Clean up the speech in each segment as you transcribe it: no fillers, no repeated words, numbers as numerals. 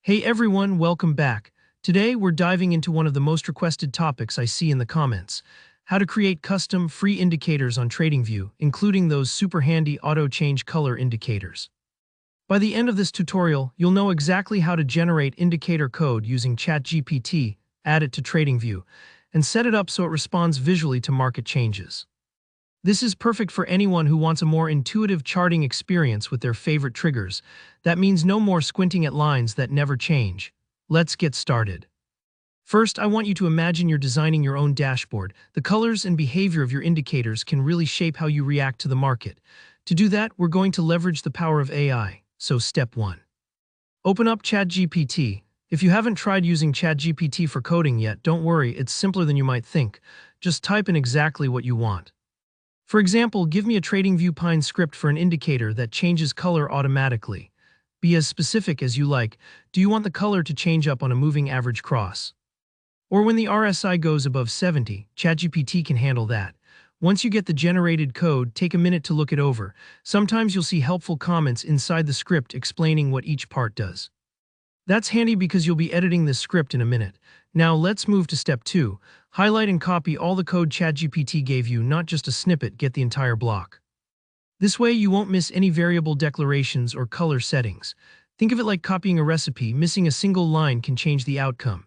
Hey everyone, welcome back. Today we're diving into one of the most requested topics I see in the comments: how to create custom free indicators on TradingView, including those super handy auto-change color indicators. By the end of this tutorial, you'll know exactly how to generate indicator code using ChatGPT, add it to TradingView, and set it up so it responds visually to market changes. This is perfect for anyone who wants a more intuitive charting experience with their favorite triggers. That means no more squinting at lines that never change. Let's get started. First, I want you to imagine you're designing your own dashboard. The colors and behavior of your indicators can really shape how you react to the market. To do that, we're going to leverage the power of AI. So step 1. Open up ChatGPT. If you haven't tried using ChatGPT for coding yet, don't worry, it's simpler than you might think. Just type in exactly what you want. For example, give me a TradingView Pine script for an indicator that changes color automatically. Be as specific as you like. Do you want the color to change up on a moving average cross? Or when the RSI goes above 70, ChatGPT can handle that. Once you get the generated code, take a minute to look it over. Sometimes you'll see helpful comments inside the script explaining what each part does. That's handy because you'll be editing this script in a minute. Now let's move to step 2. Highlight and copy all the code ChatGPT gave you, not just a snippet, get the entire block. This way you won't miss any variable declarations or color settings. Think of it like copying a recipe. Missing a single line can change the outcome.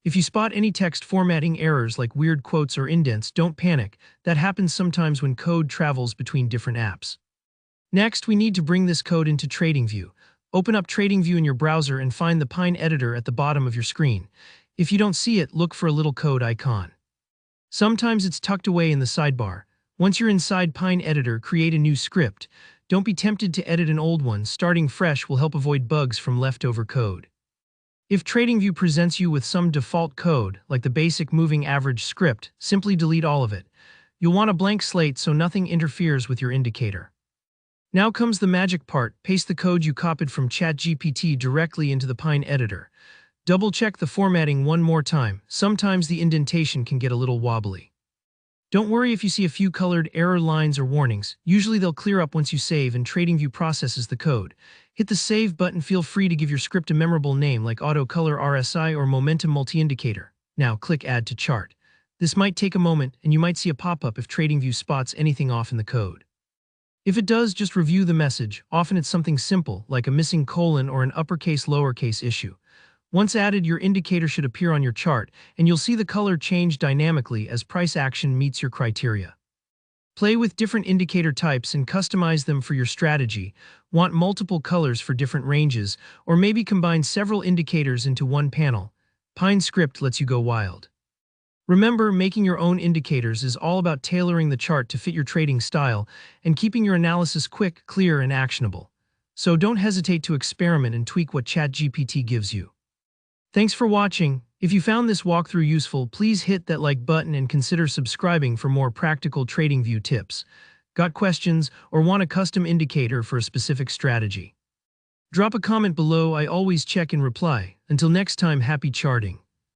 If you spot any text formatting errors like weird quotes or indents, don't panic. That happens sometimes when code travels between different apps. Next, we need to bring this code into TradingView. Open up TradingView in your browser and find the Pine editor at the bottom of your screen. If you don't see it, look for a little code icon. Sometimes it's tucked away in the sidebar. Once you're inside Pine editor, create a new script. Don't be tempted to edit an old one. Starting fresh will help avoid bugs from leftover code. If TradingView presents you with some default code, like the basic moving average script, simply delete all of it. You'll want a blank slate so nothing interferes with your indicator. Now comes the magic part. Paste the code you copied from ChatGPT directly into the Pine editor. Double-check the formatting one more time. Sometimes the indentation can get a little wobbly. Don't worry if you see a few colored error lines or warnings. Usually they'll clear up once you save and TradingView processes the code. Hit the Save button. Feel free to give your script a memorable name like Auto Color RSI or Momentum Multi-Indicator. Now click Add to Chart. This might take a moment, and you might see a pop-up if TradingView spots anything off in the code. If it does, just review the message. Often it's something simple, like a missing colon or an uppercase-lowercase issue. Once added, your indicator should appear on your chart, and you'll see the color change dynamically as price action meets your criteria. Play with different indicator types and customize them for your strategy. Want multiple colors for different ranges, or maybe combine several indicators into one panel? Pine script lets you go wild. Remember, making your own indicators is all about tailoring the chart to fit your trading style and keeping your analysis quick, clear, and actionable. So don't hesitate to experiment and tweak what ChatGPT gives you. Thanks for watching. If you found this walkthrough useful, please hit that like button and consider subscribing for more practical TradingView tips. Got questions or want a custom indicator for a specific strategy? Drop a comment below. I always check and reply. Until next time, happy charting.